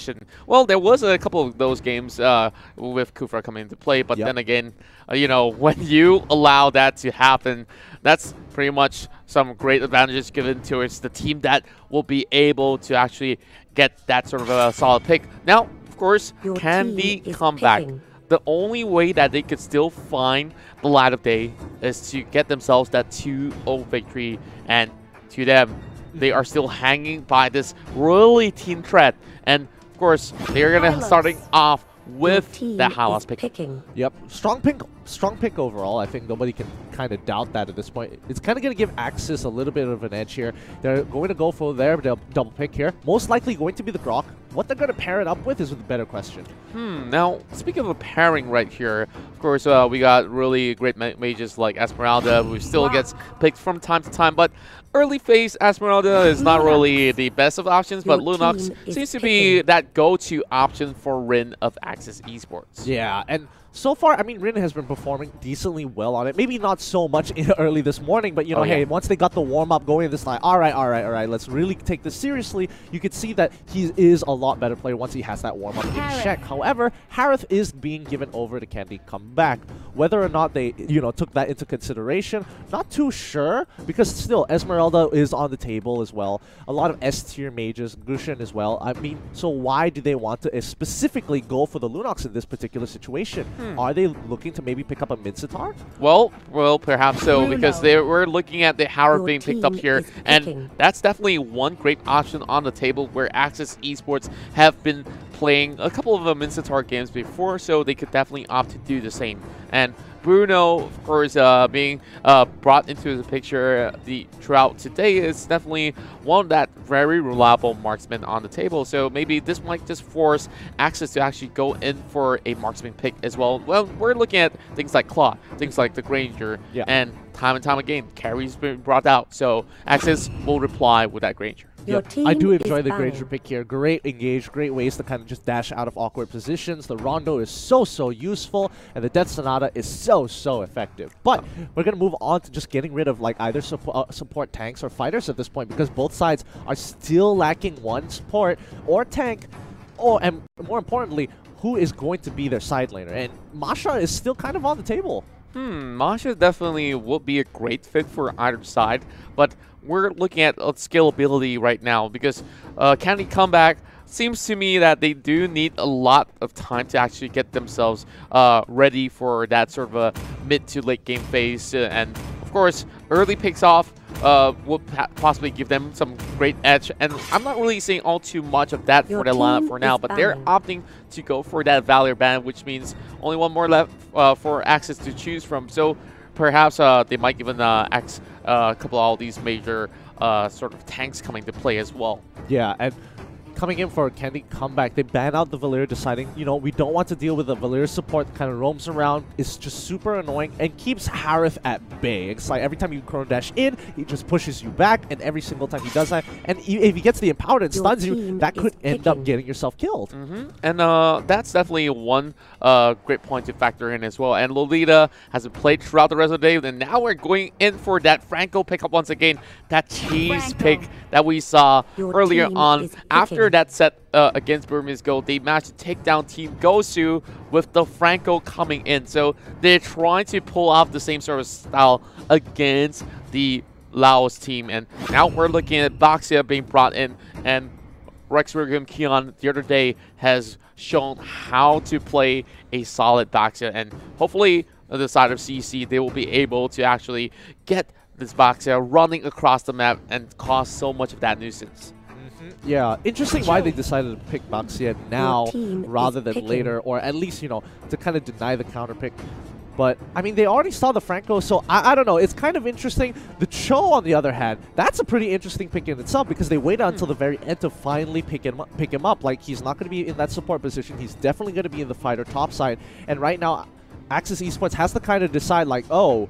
action. Well, there was a couple of those games with Kufra coming into play, but then again, you know, when you allow that to happen, that's pretty much some great advantages given towards the team that will be able to actually get that sort of a solid pick. Now, of course, can they come back? The only way that they could still find the light of day is to get themselves that 2-0 victory, and to them, they are still hanging by this really team threat. And of course, they're gonna starting off with that Hylos pick. Yep, strong pick overall. I think nobody can kind of doubt that at this point. It's kind of going to give Axis a little bit of an edge here. They're going to go for their double pick here. Most likely going to be the Grok. What they're going to pair it up with is a better question. Now, speaking of a pairing right here, of course, we got really great mages like Esmeralda, who still gets picked from time to time, but early phase Esmeralda is not really the best of options, but Lunox seems to be that go-to option for Rin of Axis Esports. Yeah, and so far, I mean, Rin has been performing decently well on it. Maybe not so much early this morning, but, you know, hey, once they got the warm-up going, it's like, all right, let's really take this seriously. You could see that he is a lot better player once he has that warm-up in check. However, Harith is being given over to Candy Comeback. Whether or not they, you know, took that into consideration, not too sure, because still, Esmeralda is on the table as well. A lot of S-tier mages, Grushin as well. I mean, so why do they want to specifically go for the Lunox in this particular situation? Are they looking to maybe pick up a mid-sitar? Well, perhaps so, because they were looking at the Howard being picked up here, and that's definitely one great option on the table where Axis Esports have been playing a couple of mid-sitar games before, so they could definitely opt to do the same. And Bruno, of course, being brought into the picture throughout today is definitely one that very reliable marksman on the table. So maybe this might just force Axis to actually go in for a marksman pick as well. Well, we're looking at things like Claw, things like the Granger, and time again, carries been brought out. So Axis will reply with that Granger. I do enjoy the Granger pick here. Great engage, great ways to kind of just dash out of awkward positions. The Rondo is so useful, and the Death Sonata is so effective. But we're going to move on to just getting rid of like either support tanks or fighters at this point, because both sides are still lacking one support or tank, and more importantly, who is going to be their side laner. And Masha is still kind of on the table. Masha definitely would be a great fit for either side, but we're looking at scalability right now, because Candy Comeback seems to me that they do need a lot of time to actually get themselves ready for that sort of a mid to late game phase. And of course, early picks off will possibly give them some great edge. And I'm not really seeing all too much of that for the lineup for now, but they're opting to go for that Valor Band, which means only one more left for Axis to choose from. So perhaps they might even axe a couple of all these major sort of tanks coming to play as well. Yeah, and coming in for a Candy Comeback, they ban out the Valir, deciding, you know, we don't want to deal with the Valir support that kind of roams around. It's just super annoying and keeps Harith at bay. It's like every time you chrono dash in, he just pushes you back, and every single time he does that, and if he gets the empowered and stuns you, that could end up getting yourself killed. And that's definitely one great point to factor in as well. And Lolita has been played throughout the rest of the day, and now we're going in for that Franco pickup once again. That cheese pick that we saw earlier on. After that set against Burmese Gold, they managed to take down Team Gosu with the Franco coming in. So they're trying to pull off the same sort of style against the Laos team. And now we're looking at Baxia being brought in, and Rex Rigum Keon the other day has shown how to play a solid Baxia, and hopefully on the side of CC they will be able to actually get this Baxia running across the map and cause so much of that nuisance. Yeah, interesting why they decided to pick Baxia now rather than later, or at least, you know, to kind of deny the counter pick. But, I mean, they already saw the Franco, so I don't know. It's kind of interesting. The Cho, on the other hand, that's a pretty interesting pick in itself, because they waited until the very end to finally pick him up. Like, he's not going to be in that support position. He's definitely going to be in the fighter top side. And right now, Axis Esports has to kind of decide, like, oh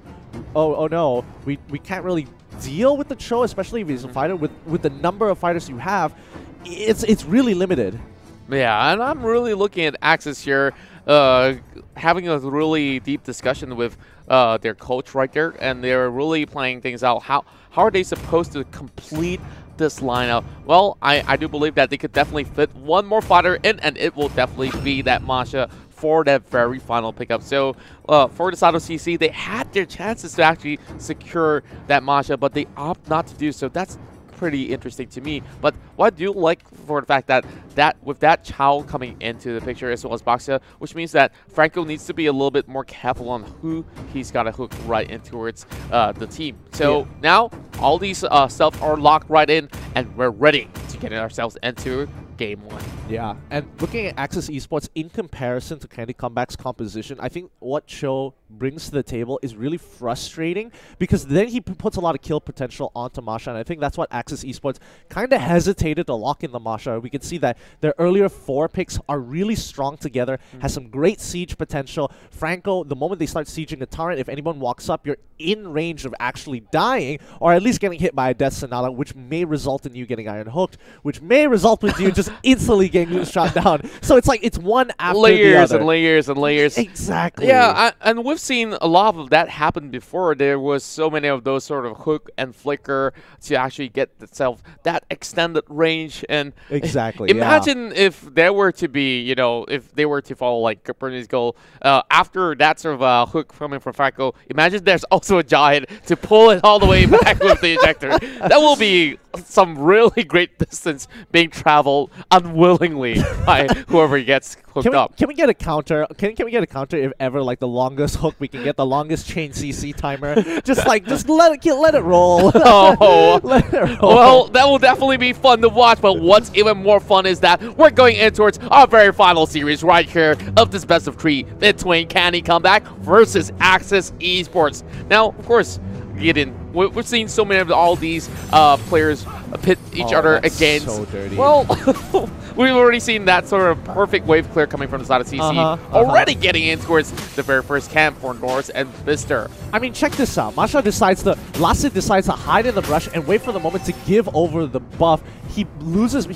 no, we can't really deal with the Cho, especially if he's a fighter. With the number of fighters you have, it's really limited. Yeah, and I'm really looking at Axis here, having a really deep discussion with their coach right there, and they're really playing things out. How are they supposed to complete this lineup, well, I do believe that they could definitely fit one more fighter in, and it will definitely be that Masha for that very final pickup. So for the side of CC, they had their chances to actually secure that Masha, but they opt not to do so. That's pretty interesting to me. But what I do like for the fact that with that Chow coming into the picture as well as Baxia, which means that Franco needs to be a little bit more careful on who he's got to hook right in towards the team. So now all these stuff are locked right in, and we're ready to get ourselves into Game 1. Yeah, and looking at Axis Esports in comparison to Candy Comeback's composition, I think what Cho brings to the table is really frustrating, because then he puts a lot of kill potential onto Masha, and I think that's what Axis Esports kind of hesitated to lock in the Masha. We can see that their earlier 4 picks are really strong together, has some great siege potential. Franco, the moment they start sieging the turret, if anyone walks up, you're in range of actually dying, or at least getting hit by a Death Sonata, which may result in you getting iron hooked, which may result with you just instantly getting shot down. So it's like it's one after the other. And layers and layers. Exactly. Yeah, and we've seen a lot of that happen before. There was so many of those sort of hook and flicker to actually get itself that extended range. And exactly. Imagine if there were to be, you know, if they were to follow like Burmese goal after that sort of hook coming from Franco. Imagine there's also a giant to pull it all the way back with the ejector. That will be some really great distance being traveled unwillingly by whoever gets hooked up. Can we get a counter? Can we get a counter if ever, like the longest hook we can get, the longest chain CC timer? just let it roll. Oh, let it roll. Well, that will definitely be fun to watch. But what's even more fun is that we're going in towards our very final series right here of this best of 3 between Candy Comeback versus Axis Esports. Now, of course, we've seen so many of all these players pit each other against. So dirty. Well, we've already seen that sort of perfect wave clear coming from the side of CC, already getting in towards the very first camp for Norse and Mister. I mean, check this out. Lassid decides to hide in the brush and wait for the moment to give over the buff. He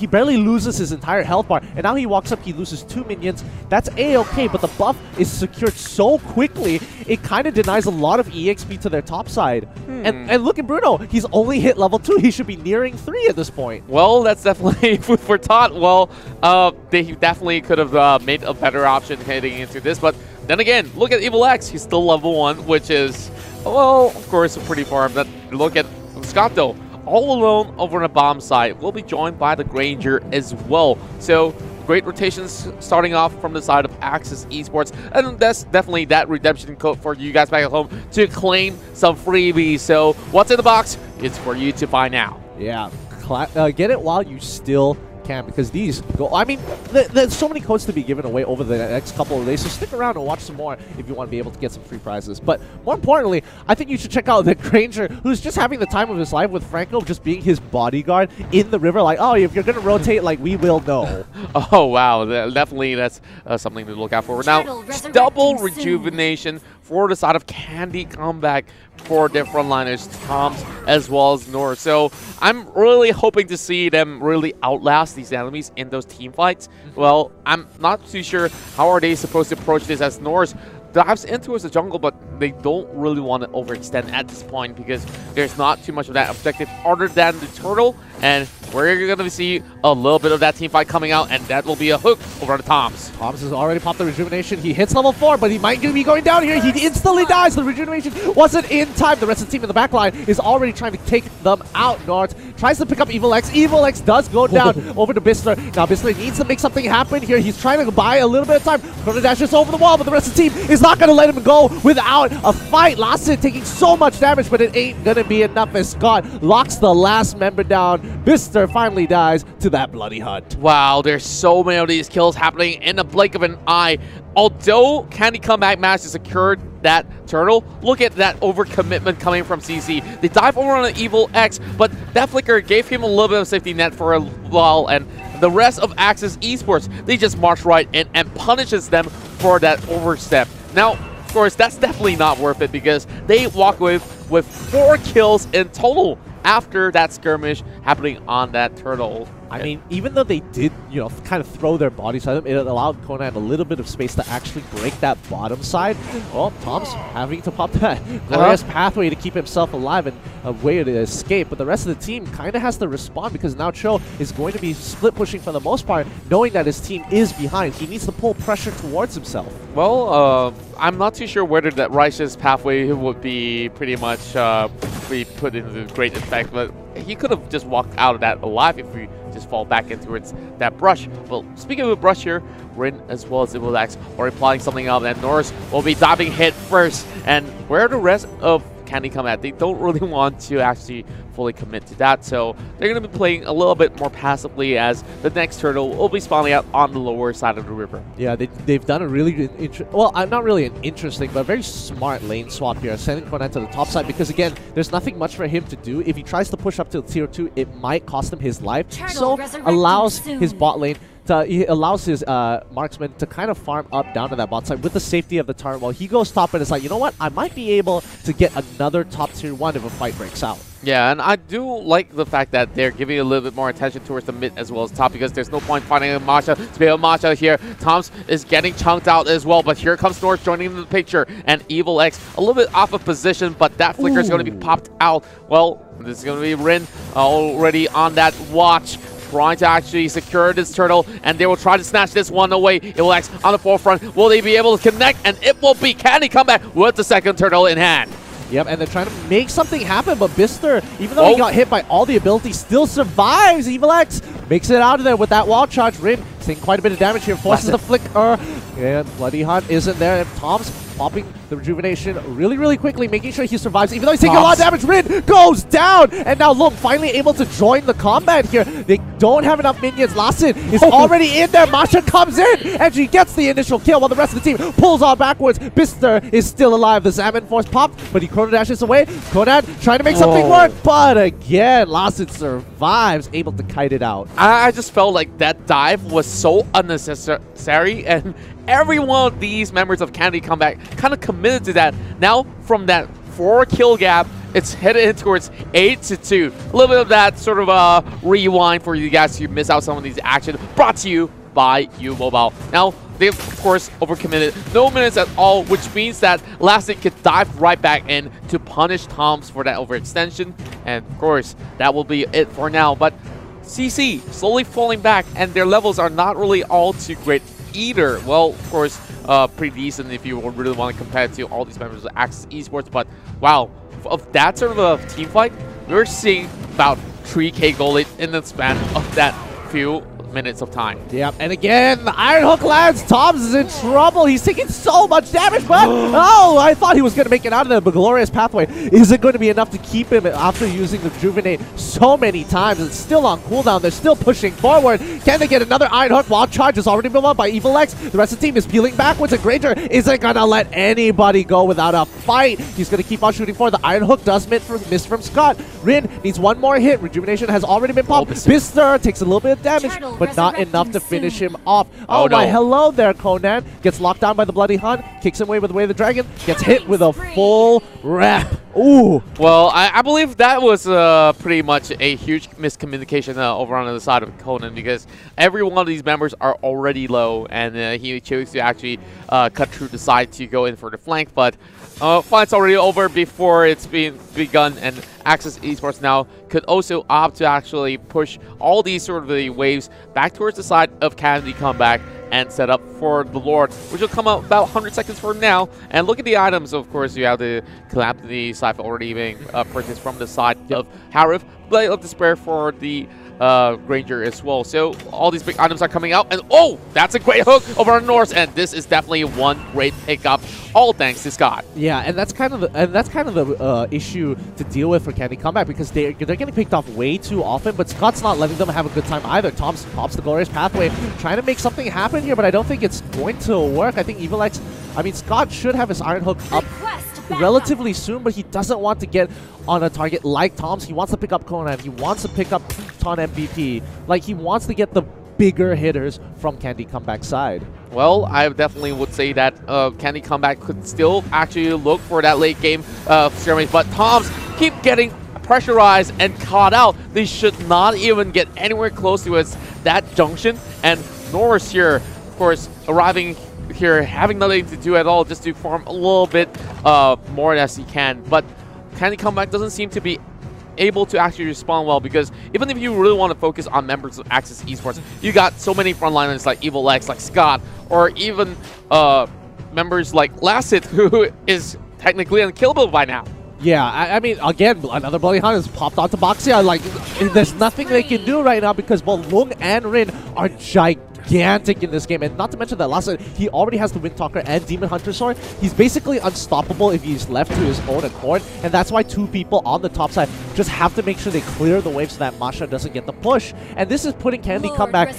barely loses his entire health bar, and now he walks up, he loses 2 minions. That's A-okay, but the buff is secured so quickly, it kind of denies a lot of EXP to their top side. And look at Bruno, he's only hit level 2. He should be nearing 3 at this point. Well, that's definitely food for thought. Well, they definitely could have made a better option heading into this, but then again, look at Evil X. He's still level 1, which is, well, of course, pretty far. But look at Scott, though. All alone over on the bomb side. Will be joined by the Granger as well. So great rotations starting off from the side of Axis Esports. And that's definitely that redemption code for you guys back at home to claim some freebies. So what's in the box? It's for you to find out. Yeah, get it while you still can, because these go. I mean, there's so many codes to be given away over the next couple of days, so stick around and watch some more if you want to be able to get some free prizes. But more importantly, I think you should check out the Granger, who's just having the time of his life with Franco just being his bodyguard in the river. Like, oh, if you're gonna rotate, like, we will know. Oh wow, definitely that's something to look out for. Now, double rejuvenation for the side of Candy Comeback for their frontliners, Toms as well as Norse. So I'm really hoping to see them really outlast these enemies in those team fights. Well, I'm not too sure how are they supposed to approach this, as Norse dives into the jungle, but they don't really want to overextend at this point because there's not too much of that objective other than the turtle, and we're going to see a little bit of that team fight coming out, and that will be a hook over to Toms. Toms has already popped the rejuvenation. He hits level 4, but he might be going down here. He instantly dies. The rejuvenation wasn't in time. The rest of the team in the back line is already trying to take them out. North tries to pick up Evil X. Evil X does go down over to Bistler. Now Bistler needs to make something happen here. He's trying to buy a little bit of time. Chrono Dash just over the wall, but the rest of the team is not going to let him go without a fight. Lassid taking so much damage, but it ain't going to be enough as Scott locks the last member down. Bistler finally dies to that bloody hunt. Wow, there's so many of these kills happening in the blink of an eye. Although Candy Comeback managed to secure that turtle, look at that overcommitment coming from CC. They dive over on an Evil X, but that flicker gave him a little bit of safety net for a while, and the rest of Axis Esports, they just march right in and punishes them for that overstep. Now, of course, that's definitely not worth it because they walk away with 4 kills in total after that skirmish happening on that turtle. I mean, even though they did, you know, kind of throw their bodies at him, it allowed Conan a little bit of space to actually break that bottom side. Well, Tom's having to pop that glorious pathway to keep himself alive and a way to escape. But the rest of the team kind of has to respond because now Cho is going to be split pushing for the most part, knowing that his team is behind. He needs to pull pressure towards himself. Well, I'm not too sure whether that righteous pathway would be pretty much be put into great effect, but he could have just walked out of that alive if we just fall back into that brush. Well, speaking of a brush here, Rin as well as Ivilex are applying something up, and Norse will be diving head first. And where are the rest of Candy come at? They don't really want to actually fully commit to that, so they're going to be playing a little bit more passively as the next turtle will be spawning out on the lower side of the river. Yeah, they've done a really good, well, not really an interesting, but a very smart lane swap here, sending Conan to the top side because, again, there's nothing much for him to do. If he tries to push up to tier 2, it might cost him his life, so allows his bot lane he allows his marksman to kind of farm up down to that bot side with the safety of the turret while he goes top and it's like, you know what, I might be able to get another top tier 1 if a fight breaks out. Yeah, and I do like the fact that they're giving a little bit more attention towards the mid as well as top because there's no point fighting a Masha. Speaking of Masha here, Toms is getting chunked out as well, but here comes North joining the picture, and Evil X a little bit off of position, but that flicker is going to be popped out. Well, this is going to be Rin already on that watch, trying to actually secure this turtle, and they will try to snatch this one away. Evil X on the forefront. Will they be able to connect? And it will be. Can he come back with the second turtle in hand? Yep, and they're trying to make something happen, but Bister, even though he got hit by all the abilities, still survives. Evil X makes it out of there with that wall charge. Rin taking quite a bit of damage here, forces the flicker. And Bloody Hunt isn't there, and Tom's popping the rejuvenation really, really quickly, making sure he survives. Even though he's taking a lot of damage, Rin goes down! And now Lung finally able to join the combat here. They don't have enough minions. Lassen is already in there. Masha comes in, and she gets the initial kill while the rest of the team pulls on backwards. Bister is still alive. The Salmon Force popped, but he chrono dashes away. Conan trying to make something work, but again, Lassen survives, able to kite it out. I just felt like that dive was so unnecessary, and every one of these members of Candy Comeback kind of committed to that. Now, from that 4-kill gap, it's headed in towards 8-2. A little bit of that sort of rewind for you guys to miss out some of these action. Brought to you by U-Mobile. Now, they of course overcommitted. No minutes at all, which means that Elastic could dive right back in to punish Toms for that overextension. And of course, that will be it for now. But CC slowly falling back, and their levels are not really all too great either. Well, of course, pretty decent if you really want to compare it to all these members of Axis Esports, but wow, of that sort of a team fight, we're seeing about 3k gold in the span of that few minutes of time. Yep, and again, the Iron Hook lands. Toms is in trouble. He's taking so much damage, but oh, I thought he was going to make it out of there, but Glorious Pathway isn't going to be enough to keep him after using the Rejuvenate so many times. It's still on cooldown. They're still pushing forward. Can they get another Iron Hook? Wild Charge has already been won by Evil X. The rest of the team is peeling backwards, and Granger isn't going to let anybody go without a fight. He's going to keep on shooting for the Iron Hook. Does miss from Scott. Rin needs one more hit. Rejuvenation has already been popped. Bister takes a little bit of damage, but not enough to finish him off. Oh my, hello there, Conan. Gets locked down by the Bloody Hunt, kicks him away with the Way of the Dragon, gets hit with a full rep. Ooh. Well, I believe that was pretty much a huge miscommunication over on the side of Conan, because every one of these members are already low, and he chose to actually cut through the side to go in for the flank, but fight's already over before it's been begun, and Axis Esports now could also opt to actually push all these sort of the waves back towards the side of Candy Comeback and set up for the Lord, which will come out about 100 seconds from now. And look at the items. Of course, you have the Calamity Scythe already being purchased from the side of Harif, Blade of Despair for the Granger as well. So all these big items are coming out, and oh, that's a great hook over on Norse, and this is definitely one great pickup, all thanks to Scott. Yeah, and that's kind of the issue to deal with for Candy Comeback, because they're getting picked off way too often, but Scott's not letting them have a good time either. Tom's pops the Glorious Pathway, trying to make something happen here, but I don't think it's going to work. I think Evil X, I mean, Scott should have his Iron Hook up relatively soon, but he doesn't want to get on a target like Tom's. He wants to pick up Conan. He wants to pick up Ton MVP. Like, he wants to get the bigger hitters from Candy Comeback side. Well, I definitely would say that Candy Comeback could still actually look for that late game skirmish, but Tom's keep getting pressurized and caught out, they should not even get anywhere close to that junction. And Norris here, of course, arriving here, having nothing to do at all, just to farm a little bit more as he can. But Candy Comeback doesn't seem to be able to actually respond well, because even if you really want to focus on members of Axis Esports, you got so many frontliners like Evil X, like Scott, or even members like Lasset, who is technically unkillable by now. Yeah, I mean, again, another Bloody Hunt has popped onto Boxia. Like, there's nothing they can do right now because both Lung and Rin are gigantic in this game. And not to mention that Lasset, he already has the Wind Talker and Demon Hunter Sword. He's basically unstoppable if he's left to his own accord. And that's why two people on the top side just have to make sure they clear the wave so that Masha doesn't get the push. And this is putting Candy Comeback,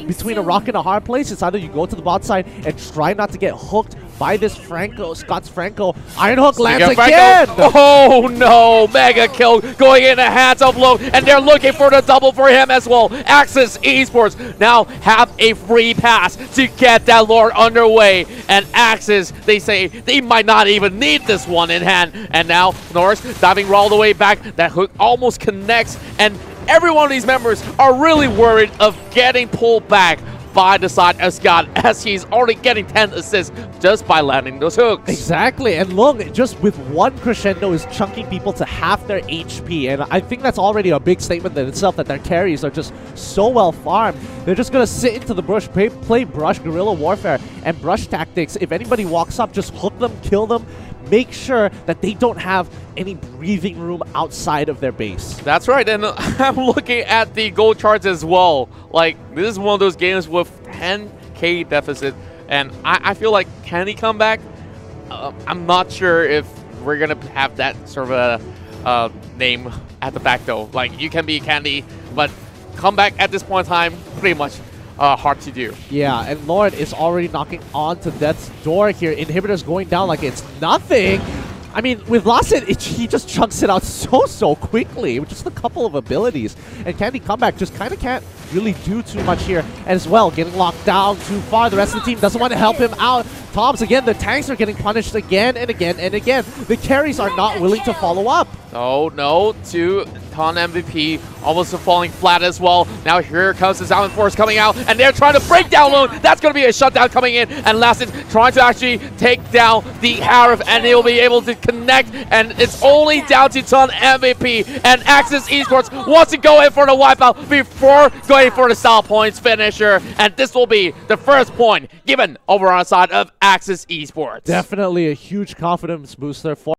between a rock and a hard place. It's either you go to the bot side and try not to get hooked by this Scott's Franco. Iron Hook lands again! Oh no! Mega kill going in the hands of Low, and they're looking for the double for him as well. Axis Esports now have a free pass to get that Lord underway. And Axis, they say they might not even need this one in hand. And now Norris diving all the way back. That hook almost connects, and every one of these members are really worried of getting pulled back by the side of Scott, as he's already getting 10 assists just by landing those hooks. Exactly, and Lung, just with one crescendo, is chunking people to half their HP, and I think that's already a big statement in itself, that their carries are just so well farmed. They're just going to sit into the brush, play brush, guerrilla warfare, and brush tactics. If anybody walks up, just hook them, kill them, make sure that they don't have any breathing room outside of their base. That's right, and I'm looking at the goal charts as well. Like, this is one of those games with 10k deficit, and I feel like Candy Comeback, I'm not sure if we're going to have that sort of a name at the back though. Like, you can be Candy, but Comeback at this point in time, pretty much hard to do. Yeah, and Lord is already knocking on to Death's door here. Inhibitors going down like it's nothing. I mean, with Lasset, he just chunks it out so quickly with just a couple of abilities. And Candy Comeback just kind of can't really do too much here as well. Getting locked down too far. The rest of the team doesn't want to help him out. Toms, again, the tanks are getting punished again and again and again. The carries are not willing to follow up. Oh, no, to Ton MVP, almost falling flat as well. Now here comes the Silent Force coming out, and they're trying to break down Lone. That's going to be a shutdown coming in, and Lasset trying to actually take down the Harif, and he'll be able to connect, and it's only down to Ton MVP, and Axis Esports wants to go in for the wipeout before going for the style points finisher, and this will be the first point given over on the side of Axis Esports. Definitely a huge confidence booster for